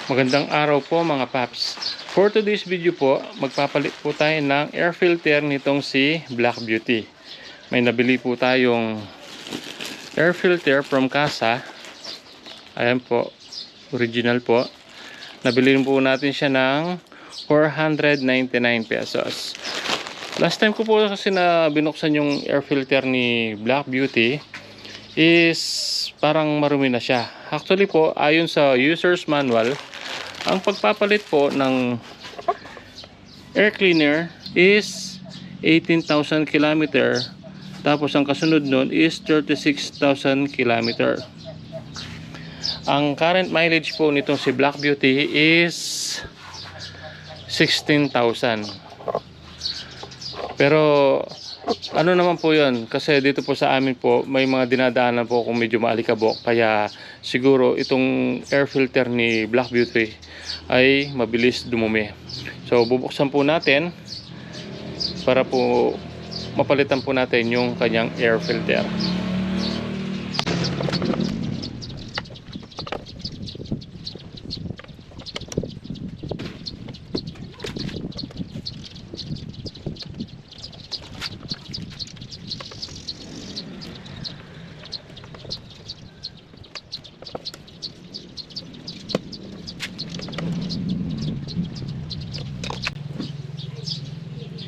Magandang araw po mga paps. For today's video po, magpapalit po tayo ng air filter nitong si Black Beauty. May nabili po tayong air filter from Casa. Ayan po, original po. Nabili po natin siya ng 499 pesos. Last time ko po kasi na binuksan yung air filter ni Black Beauty is parang marumi na siya. Actually po, ayon sa user's manual, ang pagpapalit po ng air cleaner is 18,000 km. Tapos ang kasunod nun is 36,000 km. Ang current mileage po nito si Black Beauty is 16,000. Pero ano naman po yun, kasi dito po sa amin po may mga dinadaanan po kung medyo maalikabok, kaya siguro itong air filter ni Black Beauty ay mabilis dumumi. So bubuksan po natin para po mapalitan po natin yung kanyang air filter.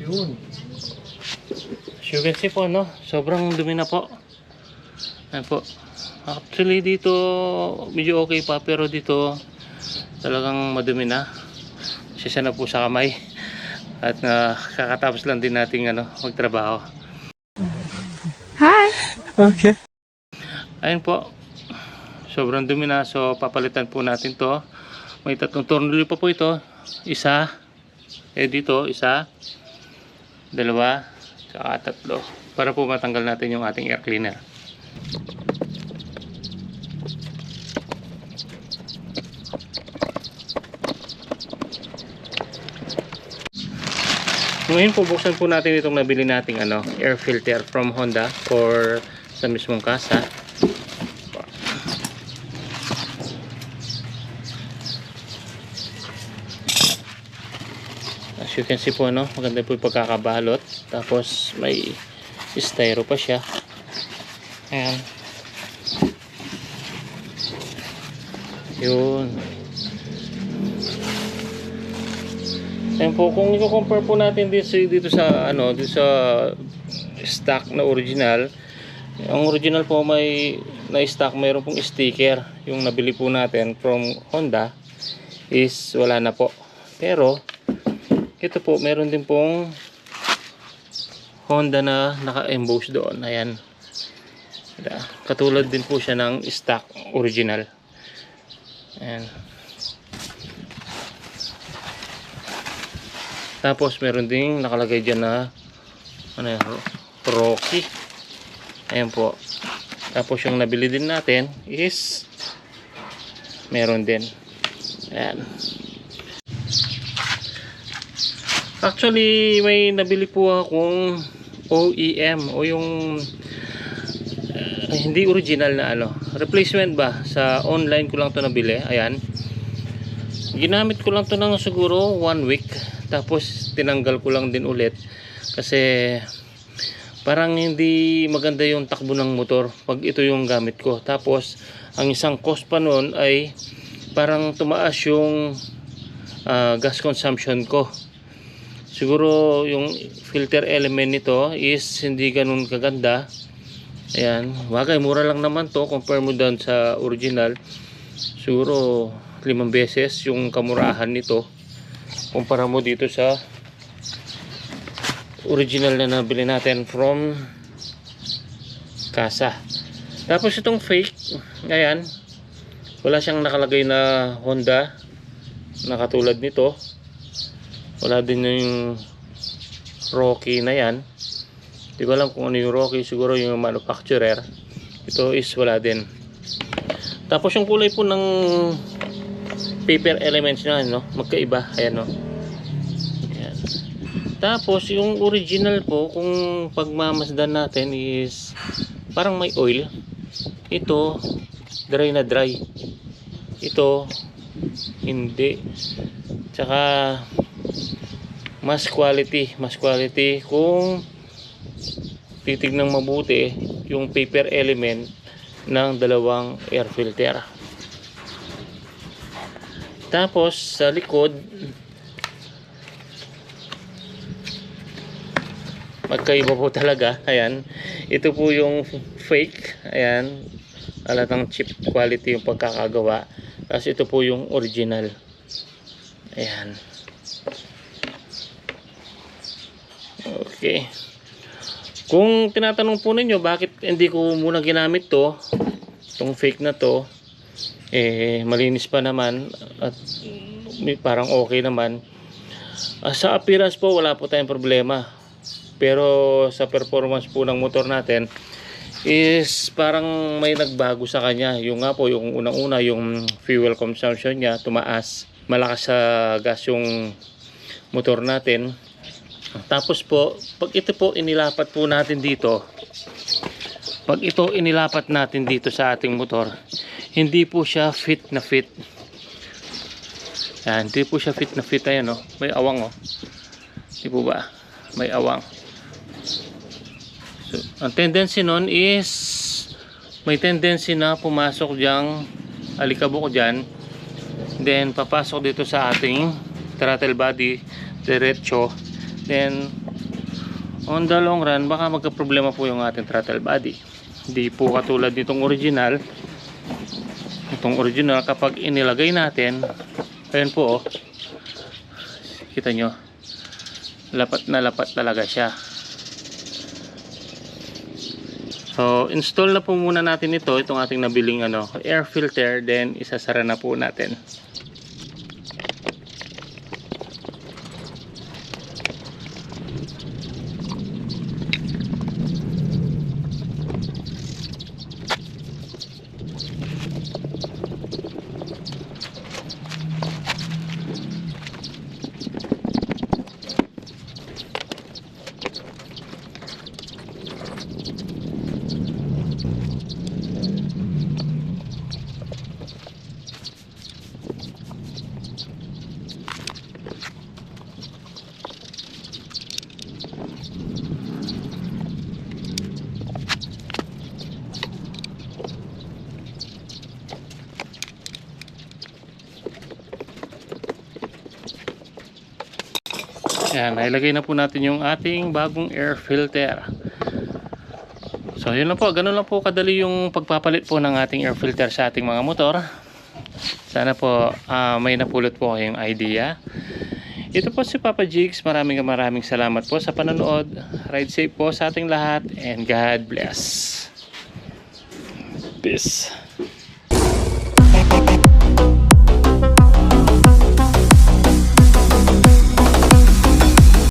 Yun. As you can see po, no? Sobrang dumi na po. Ayan po. Actually dito medyo okay pa, pero dito talagang madumi na. Sisa na po sa kamay. At kakatapos lang din nating magtrabaho. Hi! Okay. Ayun po. Sobrang dumi na, so papalitan po natin to. May tatlong tornilyo pa po ito. Isa. Dito, isa. Dalawa, saka tatlo, para po matanggal natin yung ating air cleaner. Ngayon po buksan po natin itong nabili nating air filter from Honda or sa mismong Casa. As you can see po, maganda po yung pagkakabalot. Tapos may styro pa siya. Ayan. Yun. Ayan po, kung i-compare po natin dito sa stock na original. Ang original po may na-stock, mayroon pong sticker. Yung nabili po natin from Honda is wala na po. Pero ito po, meron din pong Honda na naka-emboss doon. Ayan. Katulad din po siya ng stock original. Ayan. Tapos meron ding nakalagay dyan na Rocky. Ayan po. Tapos yung nabili din natin is meron din. Ayan. Actually, may nabili po akong OEM o yung hindi original na replacement ba, sa online ko lang to nabili. Ayan, ginamit ko lang to ng siguro 1 week, tapos tinanggal ko lang din ulit kasi parang hindi maganda yung takbo ng motor pag ito yung gamit ko. Tapos ang isang cost pa nun ay parang tumaas yung gas consumption ko. Siguro yung filter element nito is hindi ganun kaganda. Ayan, bagay mura lang naman to compare mo doon sa original. Siguro 5 beses yung kamurahan nito kumpara mo dito sa original na nabili natin from Casa. Tapos itong fake, ayan, wala siyang nakalagay na Honda na katulad nito. Wala din yung Rocky na yan. Di ko alam kung ano yung Rocky, siguro yung manufacturer. Ito is wala din. Tapos yung kulay po ng paper elements na magkaiba. Ayan Ayan. Tapos yung original po, kung pagmamasdan natin is parang may oil. Ito dry na dry. Ito Hindi. Tsaka mas quality kung titignan mabuti yung paper element ng dalawang air filter. Tapos sa likod, magkaiba po talaga. Ayan, ito po yung fake. Ayan, halatang cheap quality yung pagkakagawa. Tapos ito po yung original. Ayan. Okay. Kung tinatanong po ninyo bakit hindi ko muna ginamit to, itong fake na to, malinis pa naman at parang okay naman. Sa appearance po wala po tayong problema. Pero sa performance po ng motor natin is parang may nagbago sa kanya. Yung nga po, yung unang-una, yung fuel consumption niya tumaas. Malakas sa gas yung motor natin. Tapos po, pag ito po inilapat po natin dito, sa ating motor, hindi po siya fit na fit. Yan, hindi po siya fit na fit. Ayan, oh, may awang, oh. Di po ba? May awang. So, ang tendency nun is may tendency na pumasok diyang alikabok dyan, then papasok dito sa ating throttle body diretso, then on the long run baka magka-problema po yung ating throttle body. Hindi po katulad nitong original. Itong original kapag inilagay natin, ayun po, oh, kita nyo, lapat na lapat talaga siya. So, install na po muna natin itong ating nabiling air filter, then isasara na po natin. Yan, nailagay na po natin yung ating bagong air filter. So yun lang po, ganun lang po kadali yung pagpapalit po ng ating air filter sa ating mga motor. Sana po may napulot po kayong idea. Ito po si Papa Jigs, maraming salamat po sa panonood. Ride safe po sa ating lahat and God bless. Peace.